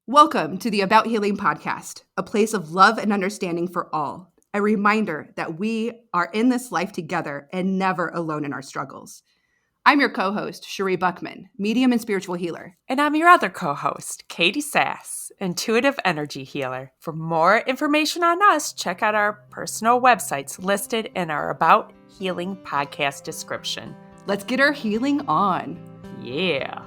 Welcome to the About Healing podcast, a place of love and understanding for all. A reminder that we are in this life together and never alone in our struggles. I'm your co-host, Cherie Buckman, medium and spiritual healer. And I'm your other co-host, Katie Sass, intuitive energy healer. For more information on us, check out our personal websites listed in our About Healing podcast description. Let's get our healing on. Yeah.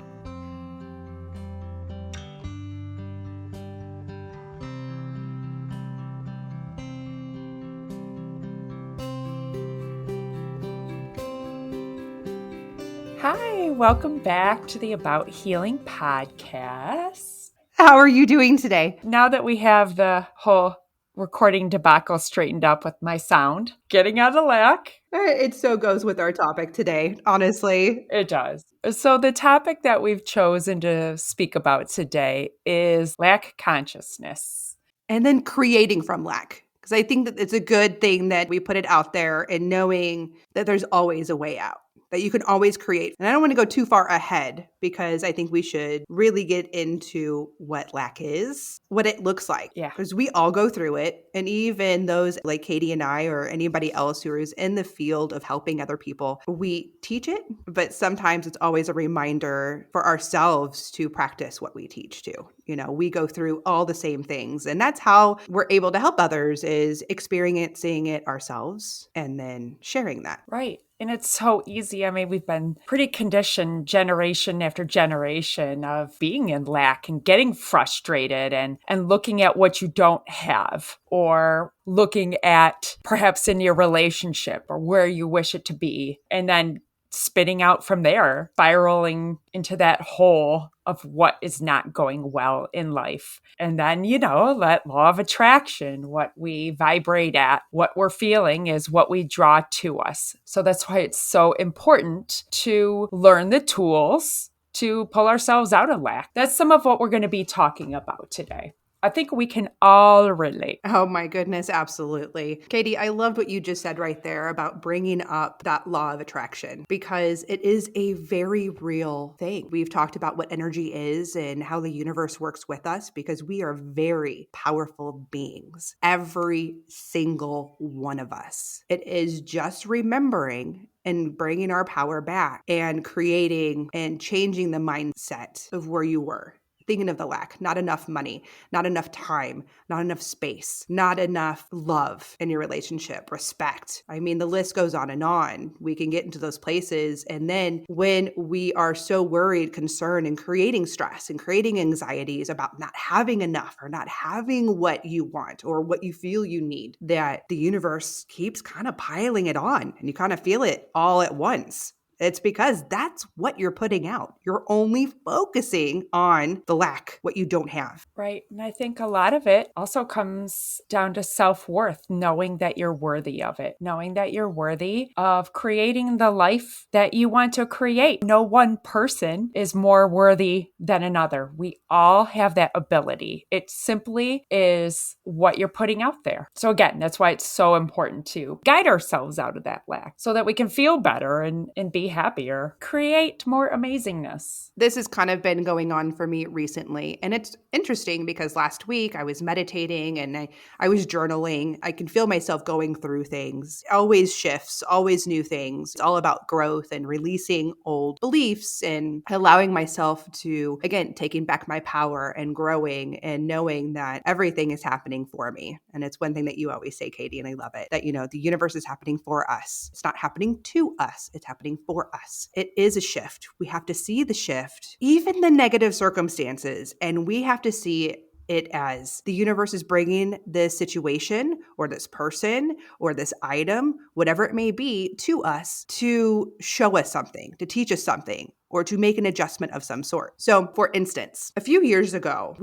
Hi, welcome back to the About Healing podcast. How are you doing today? Now that we have the whole recording debacle straightened up with my sound, getting out of lack. It so goes with our topic today, honestly. It does. So the topic that we've chosen to speak about today is lack consciousness. And then creating from lack. Because I think that it's a good thing that we put it out there and knowing that there's always a way out, that you can always create. And I don't want to go too far ahead because I think we should really get into what lack is, what it looks like. Yeah. Because we all go through it. And even those like Katie and I or anybody else who is in the field of helping other people, we teach it. But sometimes it's always a reminder for ourselves to practice what we teach too. You know, we go through all the same things. And that's how we're able to help others is experiencing it ourselves and then sharing that. Right. And it's so easy. I mean, we've been pretty conditioned generation after generation of being in lack and getting frustrated and looking at what you don't have or looking at perhaps in your relationship or where you wish it to be and then spitting out from there, spiraling into that hole of what is not going well in life. And then, that law of attraction, what we vibrate at, what we're feeling is what we draw to us. So that's why it's so important to learn the tools to pull ourselves out of lack. That's some of what we're going to be talking about today. I think we can all relate. Oh my goodness, absolutely. Katie, I loved what you just said right there about bringing up that law of attraction because it is a very real thing. We've talked about what energy is and how the universe works with us because we are very powerful beings, every single one of us. It is just remembering and bringing our power back and creating and changing the mindset of where you were. Thinking of the lack, not enough money, not enough time, not enough space, not enough love in your relationship, respect. I mean, the list goes on and on. We can get into those places. And then when we are so worried, concerned, and creating stress and creating anxieties about not having enough or not having what you want or what you feel you need, that the universe keeps kind of piling it on and you kind of feel it all at once. It's because that's what you're putting out. You're only focusing on the lack, what you don't have. Right. And I think a lot of it also comes down to self-worth, knowing that you're worthy of it, knowing that you're worthy of creating the life that you want to create. No one person is more worthy than another. We all have that ability. It simply is what you're putting out there. So again, that's why it's so important to guide ourselves out of that lack so that we can feel better and be happier, create more amazingness. This has kind of been going on for me recently. And it's interesting because last week I was meditating and I was journaling. I can feel myself going through things, always shifts, always new things. It's all about growth and releasing old beliefs and allowing myself to, again, taking back my power and growing and knowing that everything is happening for me. And it's one thing that you always say, Katie, and I love it, that, the universe is happening for us. It's not happening to us. It's happening for us. It is a shift. We have to see the shift, even the negative circumstances, and we have to see it as the universe is bringing this situation or this person or this item, whatever it may be, to us to show us something, to teach us something, or to make an adjustment of some sort. So for instance, a few years ago,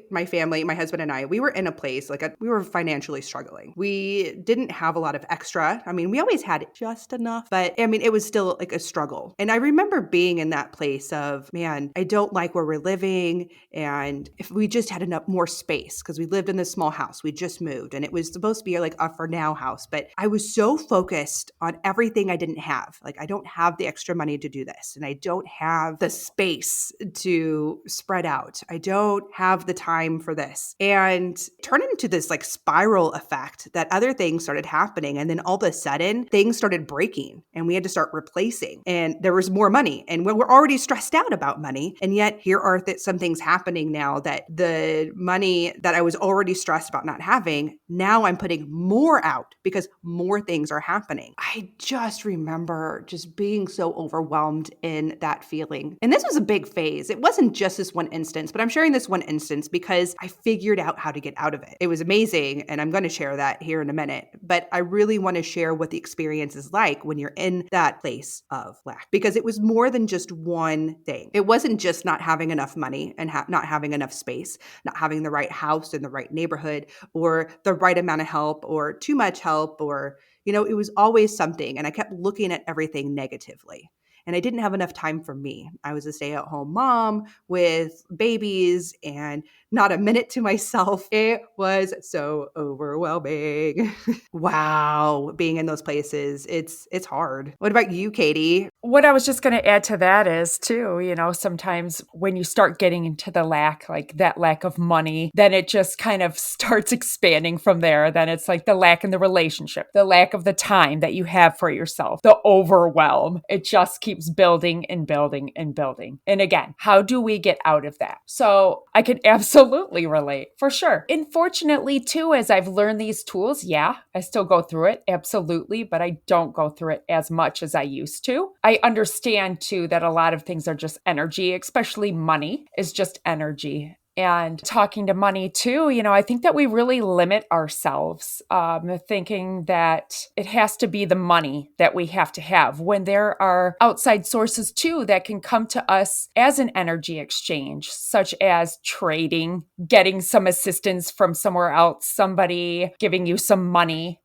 my family, my husband and I, we were in a place we were financially struggling. We didn't have a lot of extra. I mean, we always had just enough, but it was still like a struggle. And I remember being in that place of, man, I don't like where we're living. And if we just had enough more space, because we lived in this small house, we just moved and it was supposed to be like a for now house. But I was so focused on everything I didn't have. Like, I don't have the extra money to do this. And I don't don't have the space to spread out. I don't have the time for this. And turned into this like spiral effect that other things started happening. And then all of a sudden, things started breaking and we had to start replacing. And there was more money. And we're already stressed out about money. And yet here are some things happening now that the money that I was already stressed about not having, now I'm putting more out because more things are happening. I just remember just being so overwhelmed in that feeling. And this was a big phase. It wasn't just this one instance, but I'm sharing this one instance because I figured out how to get out of it. It was amazing. And I'm going to share that here in a minute. But I really want to share what the experience is like when you're in that place of lack, because it was more than just one thing. It wasn't just not having enough money and not having enough space, not having the right house in the right neighborhood or the right amount of help or too much help or, it was always something. And I kept looking at everything negatively. And I didn't have enough time for me. I was a stay-at-home mom with babies and not a minute to myself. It was so overwhelming. Wow, being in those places, it's hard. What about you, Katie? What I was just going to add to that is too, sometimes when you start getting into the lack, like that lack of money, then it just kind of starts expanding from there. Then it's like the lack in the relationship, the lack of the time that you have for yourself, the overwhelm. It just keeps building and building and building. And again, how do we get out of that? So I can absolutely relate for sure. Unfortunately, too, as I've learned these tools, yeah, I still go through it. Absolutely. But I don't go through it as much as I used to. I understand too that a lot of things are just energy, especially money is just energy. And talking to money too, I think that we really limit ourselves, thinking that it has to be the money that we have to have when there are outside sources too that can come to us as an energy exchange, such as trading, getting some assistance from somewhere else, somebody giving you some money.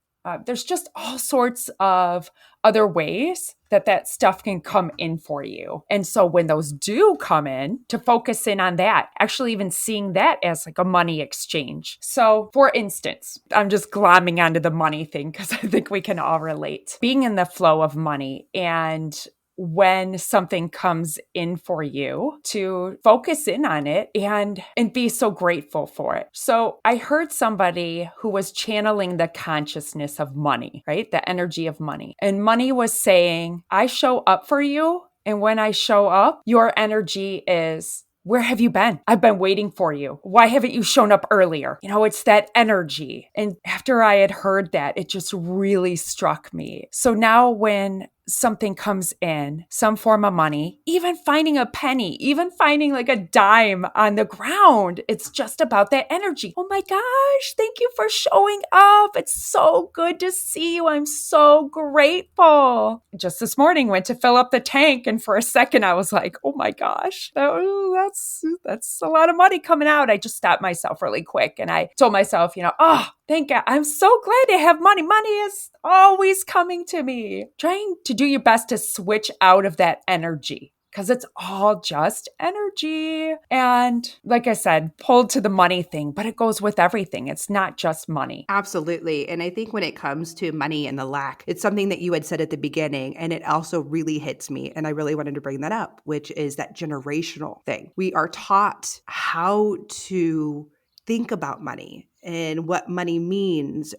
There's just all sorts of other ways that stuff can come in for you. And so when those do come in, to focus in on that, actually even seeing that as like a money exchange. So for instance, I'm just glomming onto the money thing because I think we can all relate. Being in the flow of money and when something comes in for you, to focus in on it and be so grateful for it. So I heard somebody who was channeling the consciousness of money, right? The energy of money. And money was saying, I show up for you. And when I show up, your energy is, where have you been? I've been waiting for you. Why haven't you shown up earlier? It's that energy. And after I had heard that, it just really struck me. So now when something comes in, some form of money, even finding a penny, even finding like a dime on the ground, it's just about that energy. Oh my gosh, thank you for showing up. It's so good to see you. I'm so grateful. Just this morning, went to fill up the tank, and for a second I was like, oh my gosh, that's a lot of money coming out. I just stopped myself really quick and I told myself, oh, thank God. I'm so glad to have money. Money is always coming to me. Trying to do your best to switch out of that energy because it's all just energy. And like I said, pulled to the money thing, but it goes with everything. It's not just money. Absolutely. And I think when it comes to money and the lack, it's something that you had said at the beginning, and it also really hits me. And I really wanted to bring that up, which is that generational thing. We are taught how to think about money and what money means,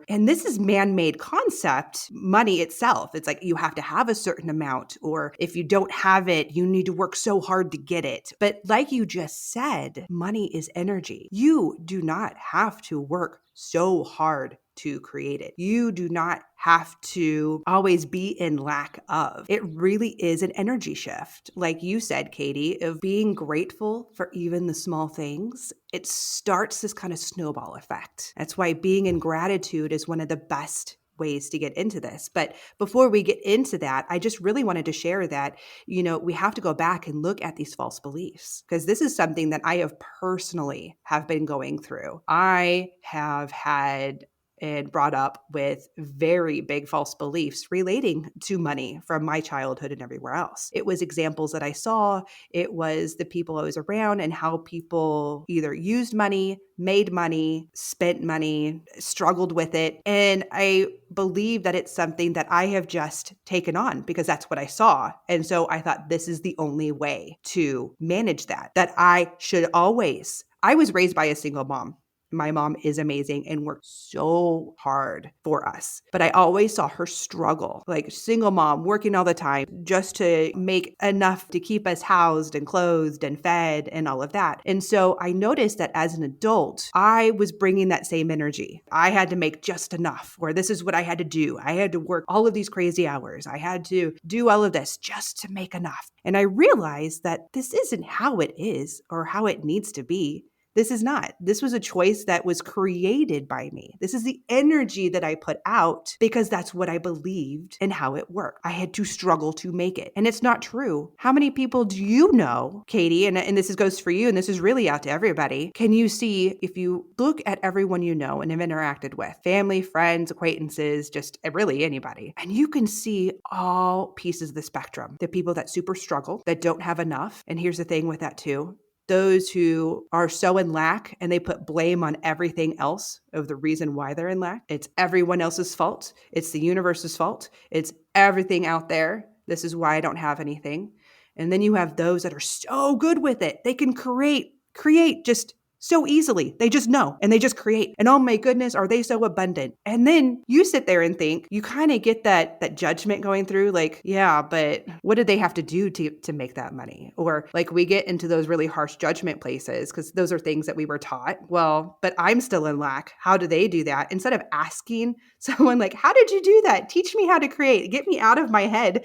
and this is man-made concept, money itself. It's like you have to have a certain amount, or if you don't have it, you need to work so hard to get it. But like you just said, money is energy. You do not have to work so hard to create it. You do not have to always be in lack of. It really is an energy shift. Like you said, Katie, of being grateful for even the small things, it starts this kind of snowball effect. That's why being in gratitude is one of the best ways to get into this. But before we get into that, I just really wanted to share that, we have to go back and look at these false beliefs, because this is something that I have personally have been going through. I have had and brought up with very big false beliefs relating to money from my childhood and everywhere else. It was examples that I saw. It was the people I was around and how people either used money, made money, spent money, struggled with it. And I believe that it's something that I have just taken on because that's what I saw. And so I thought this is the only way to manage that I should always. I was raised by a single mom. My mom is amazing and worked so hard for us. But I always saw her struggle, like single mom working all the time just to make enough to keep us housed and clothed and fed and all of that. And so I noticed that as an adult, I was bringing that same energy. I had to make just enough, or this is what I had to do. I had to work all of these crazy hours. I had to do all of this just to make enough. And I realized that this isn't how it is or how it needs to be. This is not. This was a choice that was created by me. This is the energy that I put out because that's what I believed and how it worked. I had to struggle to make it. And it's not true. How many people do you know, Katie, and this goes for you, and this is really out to everybody, can you see if you look at everyone you know and have interacted with, family, friends, acquaintances, just really anybody, and you can see all pieces of the spectrum. The people that super struggle, that don't have enough. And here's the thing with that too. Those who are so in lack and they put blame on everything else of the reason why they're in lack. It's everyone else's fault. It's the universe's fault. It's everything out there. This is why I don't have anything. And then you have those that are so good with it. They can create just so easily. They just know and they just create. And oh my goodness, are they so abundant? And then you sit there and think, you kind of get that judgment going through like, yeah, but what did they have to do to make that money? Or like we get into those really harsh judgment places because those are things that we were taught. Well, but I'm still in lack. How do they do that? Instead of asking someone like, how did you do that? Teach me how to create. Get me out of my head.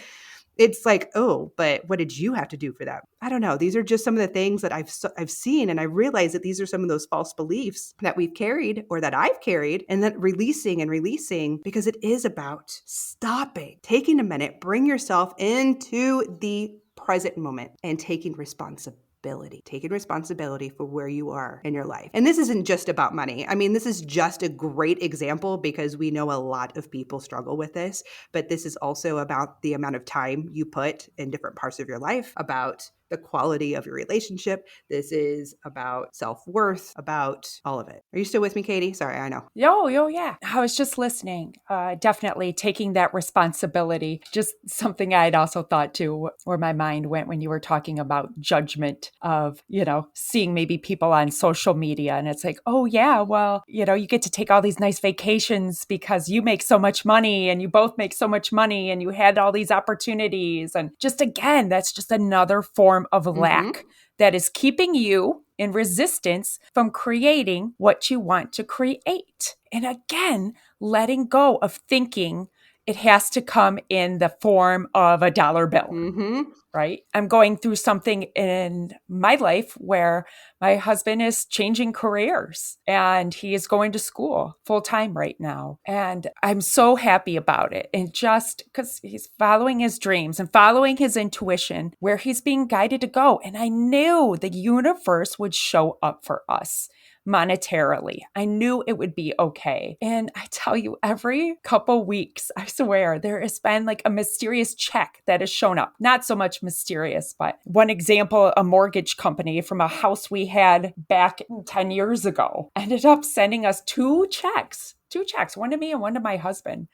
It's like, oh, but what did you have to do for that? I don't know. These are just some of the things that I've seen. And I realize that these are some of those false beliefs that we've carried or that I've carried and then releasing because it is about stopping, taking a minute, bring yourself into the present moment and taking responsibility for where you are in your life. And this isn't just about money. I mean, this is just a great example because we know a lot of people struggle with this, but this is also about the amount of time you put in different parts of your life, about the quality of your relationship. This is about self-worth, about all of it. Are you still with me, Katie? Sorry, I know. Yo, yeah. I was just listening. Definitely taking that responsibility. Just something I'd also thought too, where my mind went when you were talking about judgment of, seeing maybe people on social media. And it's like, oh yeah, well, you get to take all these nice vacations because you make so much money and you both make so much money and you had all these opportunities. And just again, that's just another form of lack that is keeping you in resistance from creating what you want to create. And again, letting go of thinking it has to come in the form of a dollar bill. Right? I'm going through something in my life where my husband is changing careers and he is going to school full time right now. And I'm so happy about it. And just because he's following his dreams and following his intuition where he's being guided to go. And I knew the universe would show up for us monetarily. I knew it would be okay. And I tell you, every couple weeks, I swear, there has been like a mysterious check that has shown up. Not so much mysterious, but one example, a mortgage company from a house we had back 10 years ago ended up sending us two checks, one to me and one to my husband,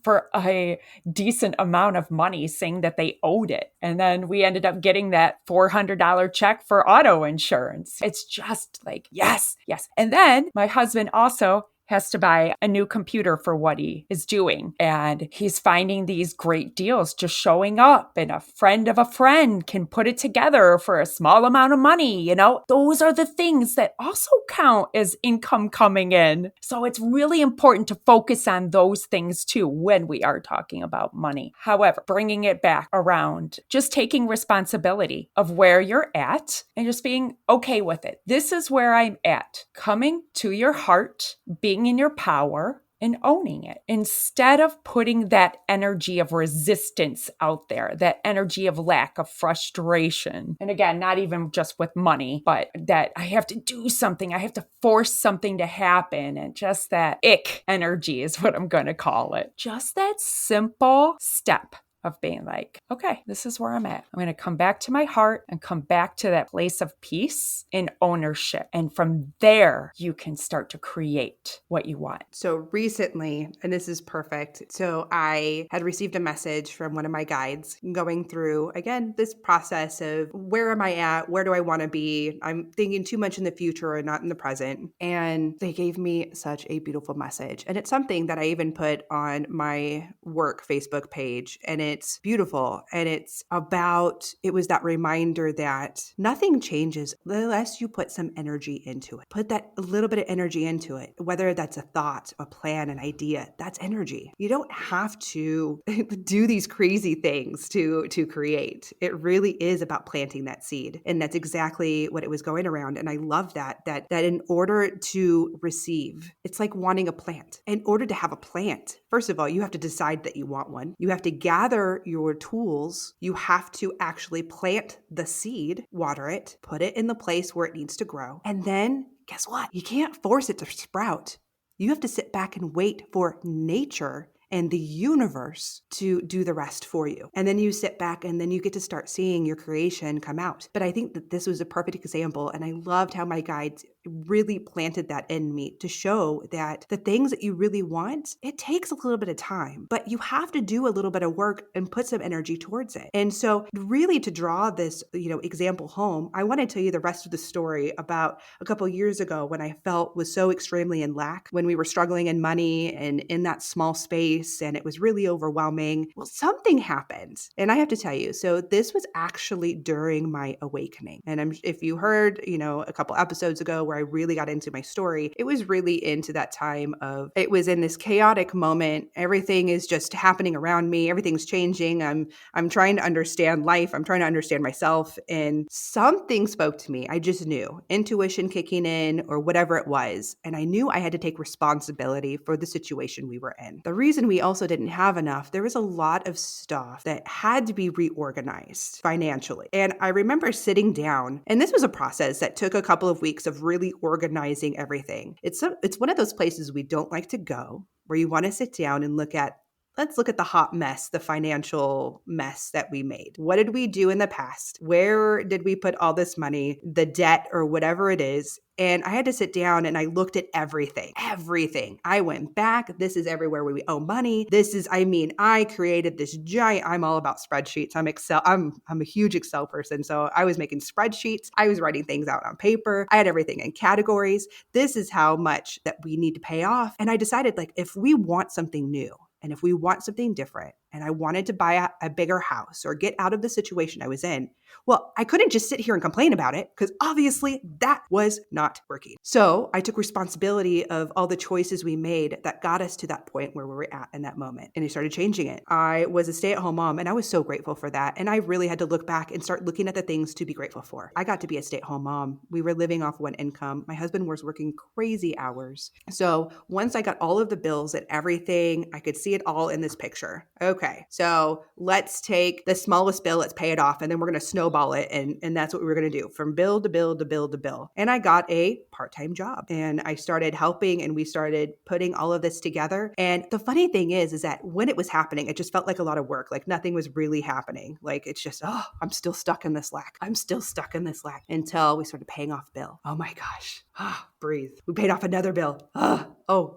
for a decent amount of money saying that they owed it. And then we ended up getting that $400 check for auto insurance. It's just like, yes. And then my husband also has to buy a new computer for what he is doing. And he's finding these great deals just showing up, and a friend of a friend can put it together for a small amount of money. Those are the things that also count as income coming in. So it's really important to focus on those things too when we are talking about money. However, bringing it back around, just taking responsibility of where you're at and just being okay with it. This is where I'm at. Coming to your heart, being in your power and owning it instead of putting that energy of resistance out there, that energy of lack, of frustration. And again, not even just with money, but that I have to do something, I have to force something to happen. And just that ick energy is what I'm going to call it. Just that simple step of being like, okay, this is where I'm at. I'm going to come back to my heart and come back to that place of peace and ownership. And from there, you can start to create what you want. So recently, and this is perfect. So I had received a message from one of my guides going through, again, this process of where am I at? Where do I want to be? I'm thinking too much in the future and not in the present. And they gave me such a beautiful message. And it's something that I even put on my work Facebook page. And it's beautiful. And it's about, it was that reminder that nothing changes unless you put some energy into it. Put that a little bit of energy into it, whether that's a thought, a plan, an idea, that's energy. You don't have to do these crazy things to create. It really is about planting that seed. And that's exactly what it was going around. And I love that in order to receive, it's like wanting a plant. In order to have a plant, first of all, you have to decide that you want one. You have to gather your tools. You have to actually plant the seed, water it, put it in the place where it needs to grow. And then guess what? You can't force it to sprout. You have to sit back and wait for nature and the universe to do the rest for you. And then you sit back and then you get to start seeing your creation come out. But I think that this was a perfect example. And I loved how my guides really planted that in me to show that the things that you really want, it takes a little bit of time, but you have to do a little bit of work and put some energy towards it. And so really to draw this, example home, I want to tell you the rest of the story about a couple years ago when I felt was so extremely in lack, when we were struggling in money and in that small space and it was really overwhelming. Well, something happened. And I have to tell you, so this was actually during my awakening. And if you heard, a couple episodes ago where I really got into my story, it was really into that time of, it was in this chaotic moment. Everything is just happening around me. Everything's changing. I'm trying to understand life. I'm trying to understand myself. And something spoke to me. I just knew, intuition kicking in or whatever it was. And I knew I had to take responsibility for the situation we were in. The reason we also didn't have enough, there was a lot of stuff that had to be reorganized financially. And I remember sitting down, and this was a process that took a couple of weeks of really organizing everything. It's one of those places we don't like to go, where you want to sit down and let's look at the hot mess, the financial mess that we made. What did we do in the past? Where did we put all this money, the debt or whatever it is? And I had to sit down and I looked at everything. I went back. This is everywhere where we owe money. I created this giant, I'm all about spreadsheets. I'm a huge Excel person. So I was making spreadsheets. I was writing things out on paper. I had everything in categories. This is how much that we need to pay off. And I decided, if we want something new, and if we want something different, and I wanted to buy a bigger house or get out of the situation I was in, well, I couldn't just sit here and complain about it because obviously that was not working. So I took responsibility of all the choices we made that got us to that point where we were at in that moment. And I started changing it. I was a stay-at-home mom and I was so grateful for that. And I really had to look back and start looking at the things to be grateful for. I got to be a stay-at-home mom. We were living off one income. My husband was working crazy hours. So once I got all of the bills and everything, I could see it all in this picture. Okay, so let's take the smallest bill, let's pay it off, and then we're going to snowball it. And that's what we were going to do, from bill to bill to bill to bill. And I got a part-time job and I started helping and we started putting all of this together. And the funny thing is that when it was happening, it just felt like a lot of work. Like nothing was really happening. Like it's just, I'm still stuck in this lack. Until we started paying off bill. Oh my gosh. Breathe. We paid off another bill.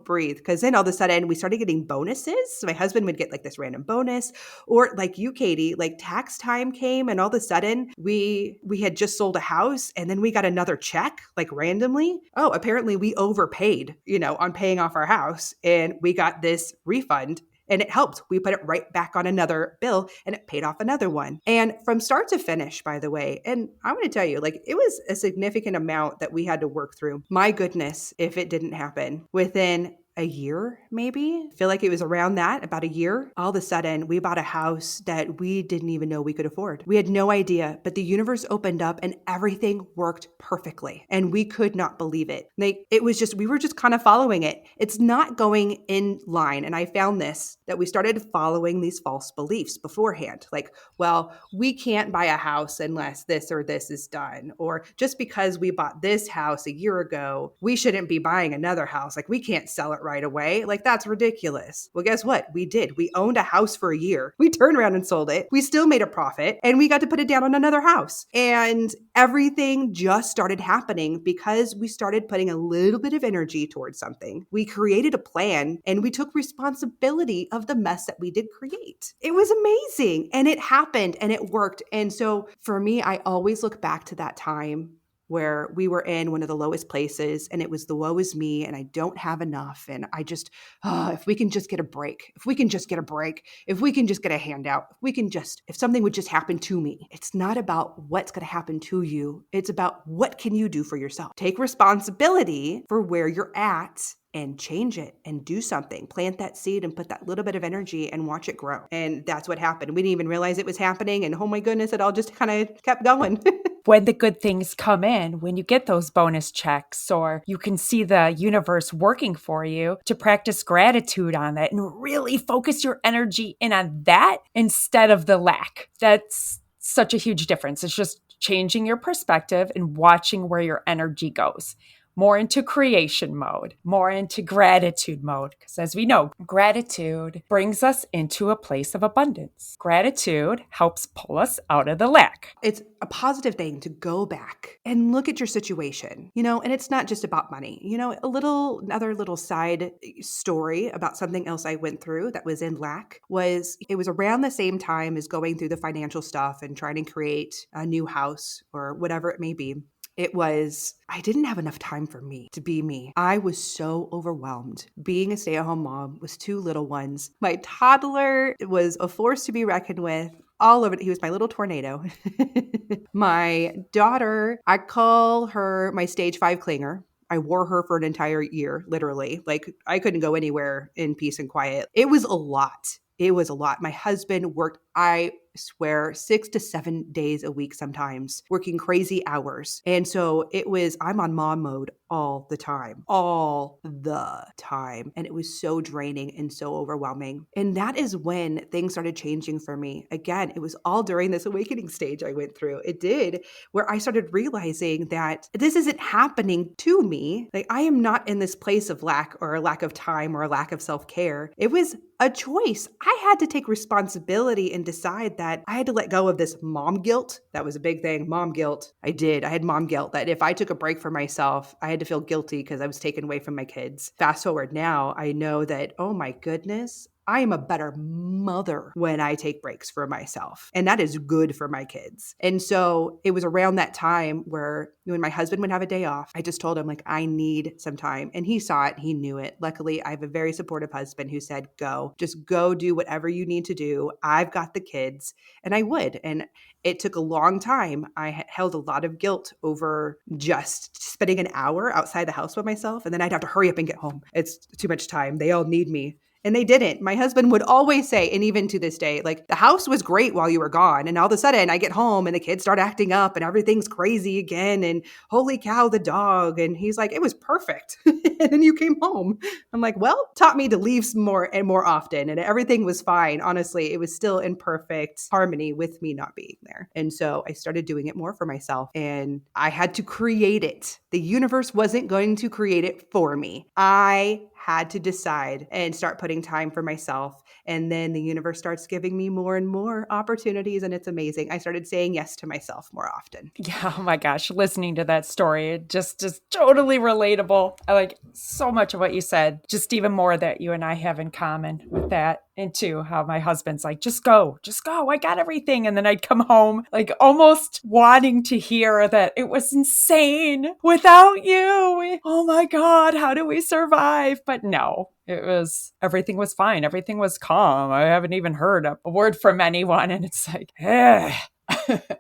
Breathe. Because then all of a sudden we started getting bonuses. So my husband would get this random bonus, or like you, Katie, tax time came and all of a sudden we had just sold a house and then we got another check randomly. Oh, apparently we overpaid, on paying off our house and we got this refund. And it helped. We put it right back on another bill and it paid off another one. And from start to finish, by the way, and I want to tell you, it was a significant amount that we had to work through. My goodness, if it didn't happen within a year, maybe. I feel like it was around that, about a year. All of a sudden, we bought a house that we didn't even know we could afford. We had no idea, but the universe opened up and everything worked perfectly. And we could not believe it. We were just kind of following it. It's not going in line. And I found this, that we started following these false beliefs beforehand. Like, well, we can't buy a house unless this or this is done. Or just because we bought this house a year ago, we shouldn't be buying another house. Like, we can't sell it right away. Like, that's ridiculous. Well, guess what? We did. We owned a house for a year. We turned around and sold it. We still made a profit and we got to put it down on another house. And everything just started happening because we started putting a little bit of energy towards something. We created a plan and we took responsibility of the mess that we did create. It was amazing and it happened and it worked. And so for me, I always look back to that time where we were in one of the lowest places and it was the woe is me and I don't have enough. And I just, if we can just get a break, if we can just get a break, if we can just get a handout, if something would just happen to me. It's not about what's going to happen to you. It's about what can you do for yourself. Take responsibility for where you're at and change it and do something. Plant that seed and put that little bit of energy and watch it grow. And that's what happened. We didn't even realize it was happening. And oh my goodness, it all just kind of kept going. When the good things come in, when you get those bonus checks, or you can see the universe working for you, to practice gratitude on that and really focus your energy in on that instead of the lack. That's such a huge difference. It's just changing your perspective and watching where your energy goes. More into creation mode, more into gratitude mode. Because as we know, gratitude brings us into a place of abundance. Gratitude helps pull us out of the lack. It's a positive thing to go back and look at your situation, and it's not just about money. Another little side story about something else I went through that was in lack it was around the same time as going through the financial stuff and trying to create a new house or whatever it may be. I didn't have enough time for me to be me. I was so overwhelmed. Being a stay-at-home mom with two little ones. My toddler was a force to be reckoned with. All of it. He was my little tornado. My daughter, I call her my stage 5 clinger. I wore her for an entire year, literally. Like, I couldn't go anywhere in peace and quiet. It was a lot. My husband worked, I swear, 6 to 7 days a week sometimes, working crazy hours. And so I'm on mom mode all the time. And it was so draining and so overwhelming. And that is when things started changing for me. Again, it was all during this awakening stage I went through. It did, where I started realizing that this isn't happening to me. Like, I am not in this place of lack or a lack of time or a lack of self-care. It was a choice. I had to take responsibility and decide that I had to let go of this mom guilt. That was a big thing. Mom guilt. I did. I had mom guilt that if I took a break for myself, I had to feel guilty because I was taken away from my kids. Fast forward now, I know that, oh my goodness, I am a better mother when I take breaks for myself. And that is good for my kids. And so it was around that time where when my husband would have a day off, I just told him, like, I need some time. And he saw it. He knew it. Luckily, I have a very supportive husband who said, just go do whatever you need to do. I've got the kids. And I would. And it took a long time. I held a lot of guilt over just spending an hour outside the house by myself. And then I'd have to hurry up and get home. It's too much time. They all need me. And they didn't. My husband would always say, and even to this day, like, the house was great while you were gone. And all of a sudden I get home and the kids start acting up and everything's crazy again. And holy cow, the dog. And he's like, it was perfect. And then you came home. I'm like, well, taught me to leave more and more often. And everything was fine. Honestly, it was still in perfect harmony with me not being there. And so I started doing it more for myself and I had to create it. The universe wasn't going to create it for me. I had to decide and start putting time for myself. And then the universe starts giving me more and more opportunities. And it's amazing. I started saying yes to myself more often. Yeah, oh my gosh, listening to that story, it just is totally relatable. I like so much of what you said, just even more that you and I have in common with that. And two, how my husband's like, just go, I got everything. And then I'd come home like almost wanting to hear that it was insane without you. Oh my God, how do we survive? But no, everything was fine. Everything was calm. I haven't even heard a word from anyone. And it's like,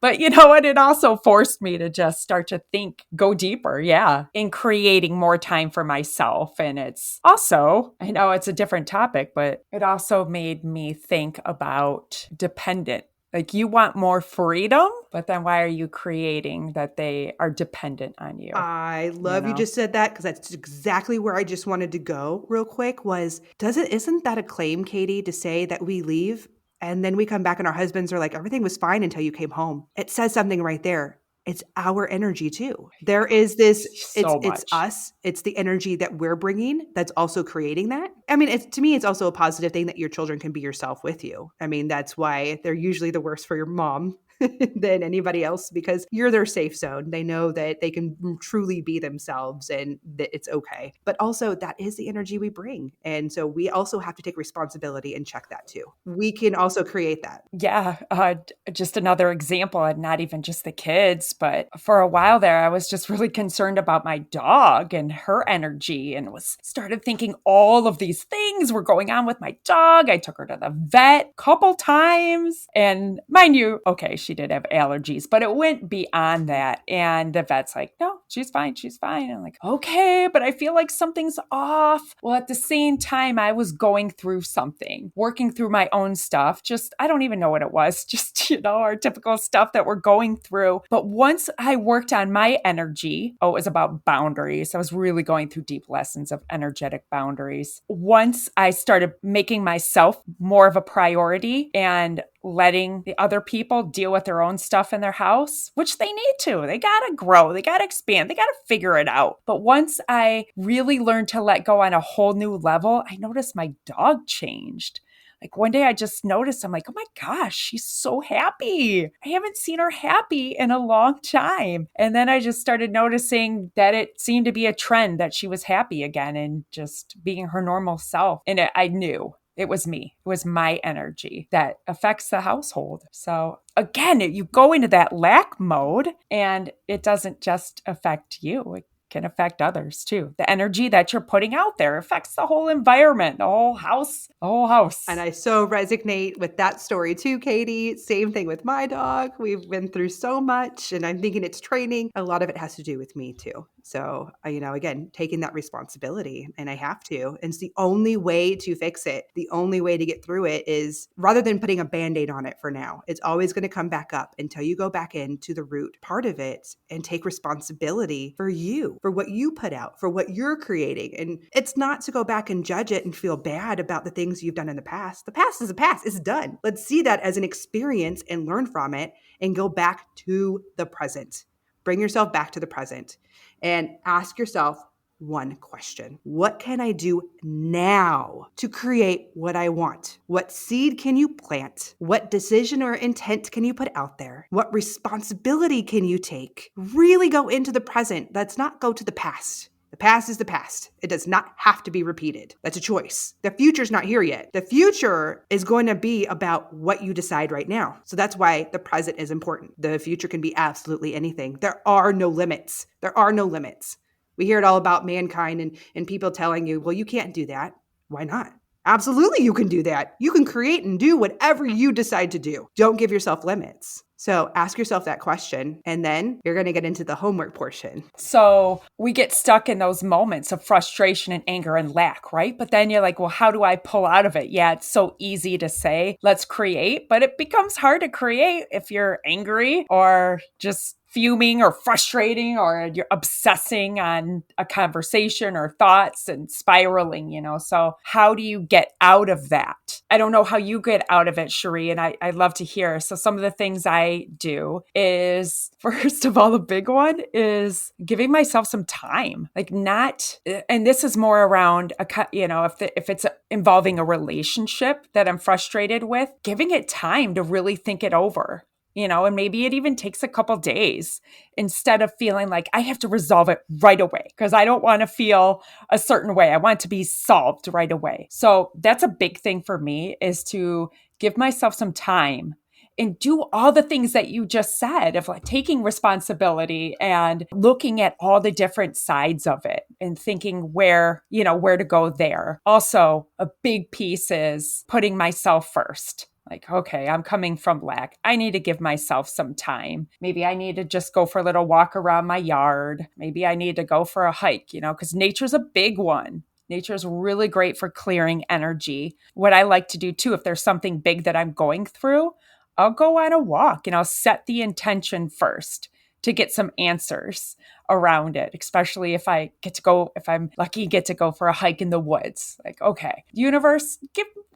But you know what? It also forced me to just start to think, go deeper, yeah, in creating more time for myself. And it's also, I know it's a different topic, but it also made me think about dependent. Like you want more freedom, but then why are you creating that they are dependent on you? I You love you know? just said that because that's exactly where I just wanted to go real quick was isn't that a claim, Katie, to say that we leave and then we come back and our husbands are like, everything was fine until you came home. It says something right there. It's our energy too. There is this, So it's much. us, it's the energy that we're bringing that's also creating that. I mean, it's to me, it's also a positive thing that your children can be yourself with you. I mean, that's why they're usually the worst for your mom than anybody else because you're their safe zone. They know that they can truly be themselves and that it's okay. But also, that is the energy we bring. And so we also have to take responsibility and check that too. We can also create that. Yeah, just another example, and not even just the kids, but for a while there, I was just really concerned about my dog and her energy, and was started thinking all of these things were going on with my dog. I took her to the vet a couple times, and mind you, okay, she did have allergies, but it went beyond that. And the vet's like, "No, she's fine, she's fine." I'm like, "Okay, but I feel like something's off." Well, at the same time, I was going through something, working through my own stuff. Just, I don't even know what it was, just, our typical stuff that we're going through. But once I worked on my energy, it was about boundaries. I was really going through deep lessons of energetic boundaries. Once I started making myself more of a priority and letting the other people deal with their own stuff in their house, which they need to. They got to grow, they got to expand, they got to figure it out. But once I really learned to let go on a whole new level, I noticed my dog changed. Like one day I just noticed, I'm like, oh my gosh, she's so happy. I haven't seen her happy in a long time. And then I just started noticing that it seemed to be a trend that she was happy again and just being her normal self. And I knew it was me. It was my energy that affects the household. So again, you go into that lack mode and it doesn't just affect you. It can affect others too. The energy that you're putting out there affects the whole environment, the whole house, the whole And house. I so resonate with that story too, Katie. Same thing with my dog. We've been through so much, and I'm thinking it's training. A lot of it has to do with me too. So, again, taking that responsibility, and I have to. And it's the only way to fix it. The only way to get through it is rather than putting a band aid on it for now, it's always going to come back up until you go back into the root part of it and take responsibility for you, for what you put out, for what you're creating. And it's not to go back and judge it and feel bad about the things you've done in the past. The past is the past, it's done. Let's see that as an experience and learn from it and go back to the present. Bring yourself back to the present and ask yourself one question. What can I do now to create what I want? What seed can you plant? What decision or intent can you put out there? What responsibility can you take? Really go into the present. Let's not go to the past. The past is the past. It does not have to be repeated. That's a choice. The future's not here yet. The future is going to be about what you decide right now. So that's why the present is important. The future can be absolutely anything. There are no limits. There are no limits. We hear it all about mankind and people telling you, well, you can't do that. Why not? Absolutely, you can do that. You can create and do whatever you decide to do. Don't give yourself limits. So ask yourself that question, and then you're going to get into the homework portion. So we get stuck in those moments of frustration and anger and lack, right? But then you're like, well, how do I pull out of it? Yeah, it's so easy to say, let's create, but it becomes hard to create if you're angry or just fuming or frustrating or you're obsessing on a conversation or thoughts and spiraling, So how do you get out of that? I don't know how you get out of it, Cherie, and I'd love to hear. So some of the things I do is, first of all, the big one is giving myself some time, like not, and this is more around, if it's involving a relationship that I'm frustrated with, giving it time to really think it over. And maybe it even takes a couple days instead of feeling like I have to resolve it right away because I don't want to feel a certain way. I want it to be solved right away. So that's a big thing for me is to give myself some time and do all the things that you just said of like taking responsibility and looking at all the different sides of it and thinking where to go there. Also, a big piece is putting myself first. Like, okay, I'm coming from lack. I need to give myself some time. Maybe I need to just go for a little walk around my yard. Maybe I need to go for a hike, because nature's a big one. Nature's really great for clearing energy. What I like to do too, if there's something big that I'm going through, I'll go on a walk and I'll set the intention first to get some answers around it, especially if I'm lucky, get to go for a hike in the woods. Like, okay, universe,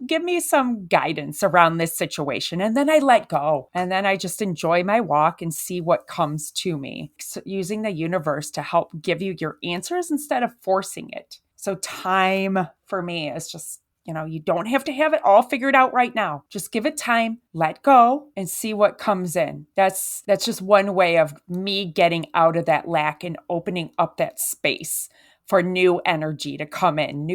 give me some guidance around this situation. And then I let go. And then I just enjoy my walk and see what comes to me. So using the universe to help give you your answers instead of forcing it. So time for me is just, you don't have to have it all figured out right now. Just give it time, let go, and see what comes in. That's just one way of me getting out of that lack and opening up that space for new energy to come in,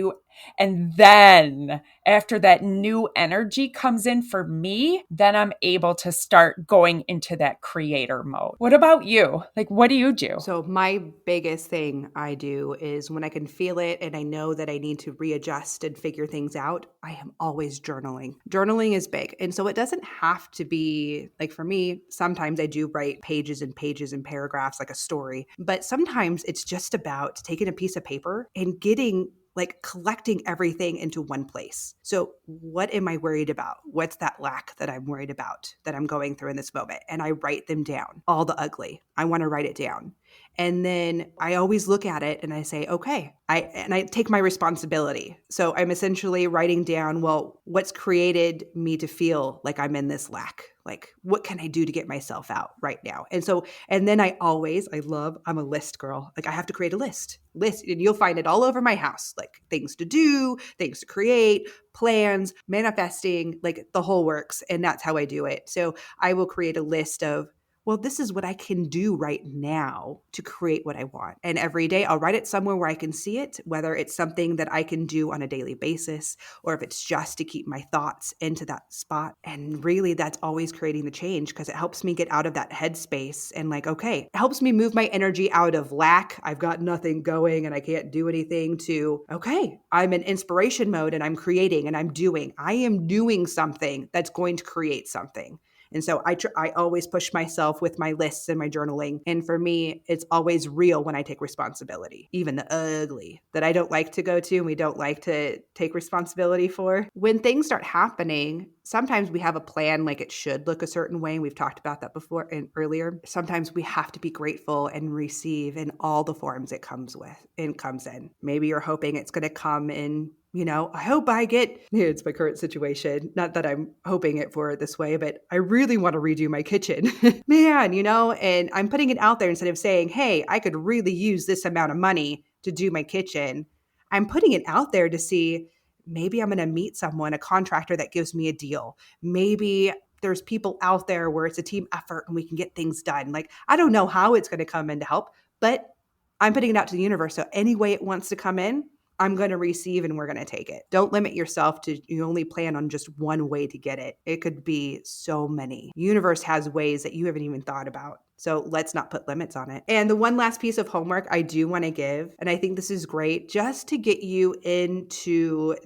and then after that new energy comes in for me, then I'm able to start going into that creator mode. What about you? Like, what do you do? So my biggest thing I do is when I can feel it and I know that I need to readjust and figure things out, I am always journaling. Journaling is big. And so it doesn't have to be like, for me, sometimes I do write pages and pages and paragraphs like a story, but sometimes it's just about taking a piece of paper and collecting everything into one place. So what am I worried about? What's that lack that I'm worried about that I'm going through in this moment? And I write them down, all the ugly. I want to write it down. And then I always look at it and I say, okay, I take my responsibility. So I'm essentially writing down, well, what's created me to feel like I'm in this lack? Like, what can I do to get myself out right now? And then I'm a list girl. Like, I have to create a list, and you'll find it all over my house, like things to do, things to create, plans, manifesting, like the whole works. And that's how I do it. So I will create a list of, well, this is what I can do right now to create what I want. And every day I'll write it somewhere where I can see it, whether it's something that I can do on a daily basis, or if it's just to keep my thoughts into that spot. And really, that's always creating the change because it helps me get out of that headspace and it helps me move my energy out of lack. I've got nothing going and I can't do anything to, okay, I'm in inspiration mode and I'm creating and I'm doing. I am doing something that's going to create something. And so I always push myself with my lists and my journaling. And for me, it's always real when I take responsibility, even the ugly that I don't like to go to and we don't like to take responsibility for. When things start happening, sometimes we have a plan like it should look a certain way. We've talked about that before and earlier. Sometimes we have to be grateful and receive in all the forms it comes in. Maybe you're hoping it's going to come in, I hope it's my current situation. Not that I'm hoping it for it this way, but I really want to redo my kitchen. Man, and I'm putting it out there instead of saying, hey, I could really use this amount of money to do my kitchen. I'm putting it out there to see, maybe I'm going to meet someone, a contractor that gives me a deal. Maybe there's people out there where it's a team effort and we can get things done. Like, I don't know how it's going to come in to help, but I'm putting it out to the universe. So any way it wants to come in, I'm going to receive and we're going to take it. Don't limit yourself to you only plan on just one way to get it. It could be so many. Universe has ways that you haven't even thought about. So let's not put limits on it. And the one last piece of homework I do want to give, and I think this is great, just to get you into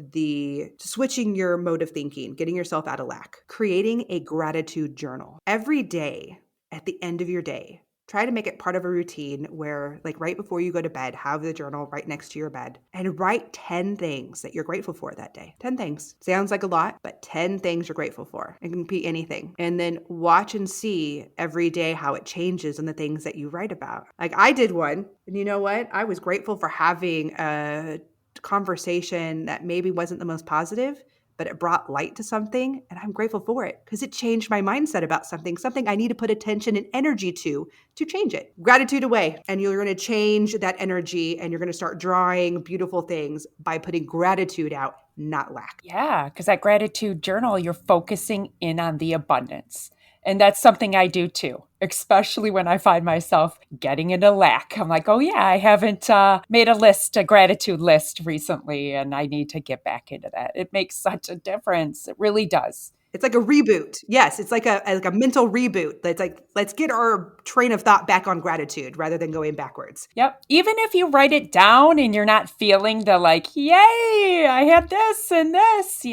switching your mode of thinking, getting yourself out of lack, creating a gratitude journal. Every day at the end of your day, try to make it part of a routine where, like, right before you go to bed, have the journal right next to your bed and write 10 things that you're grateful for that day. 10 things. Sounds like a lot, but 10 things you're grateful for. It can be anything. And then watch and see every day how it changes on the things that you write about. Like, I did one, and you know what? I was grateful for having a conversation that maybe wasn't the most positive, but it brought light to something, and I'm grateful for it because it changed my mindset about something I need to put attention and energy to change it. Gratitude away, and you're going to change that energy, and you're going to start drawing beautiful things by putting gratitude out, not lack. Yeah, because that gratitude journal, you're focusing in on the abundance. And that's something I do too, especially when I find myself getting into lack. I'm like, oh yeah, I haven't made a gratitude list recently, and I need to get back into that. It makes such a difference. It really does. It's like a reboot. Yes, it's like a mental reboot. That's like, let's get our train of thought back on gratitude rather than going backwards. Yep. Even if you write it down and you're not feeling the like, yay, I had this and this,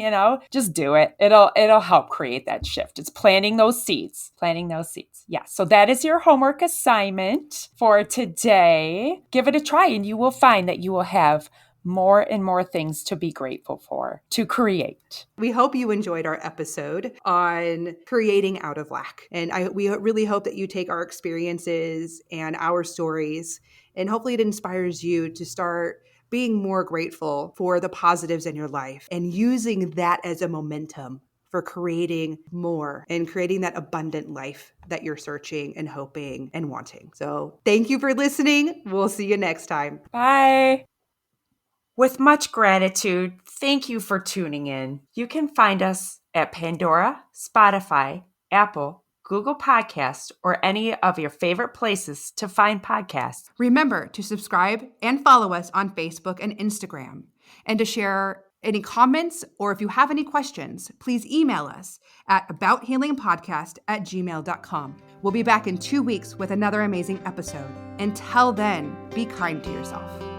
just do it. It'll help create that shift. It's planting those seeds. Planting those seeds. Yeah. So that is your homework assignment for today. Give it a try and you will find that you will have more and more things to be grateful for, to create. We hope you enjoyed our episode on creating out of lack. And we really hope that you take our experiences and our stories, and hopefully it inspires you to start being more grateful for the positives in your life and using that as a momentum for creating more and creating that abundant life that you're searching and hoping and wanting. So thank you for listening. We'll see you next time. Bye. With much gratitude, thank you for tuning in. You can find us at Pandora, Spotify, Apple, Google Podcasts, or any of your favorite places to find podcasts. Remember to subscribe and follow us on Facebook and Instagram, and to share any comments, or if you have any questions, please email us at abouthealingpodcast@gmail.com. We'll be back in 2 weeks with another amazing episode. Until then, be kind to yourself.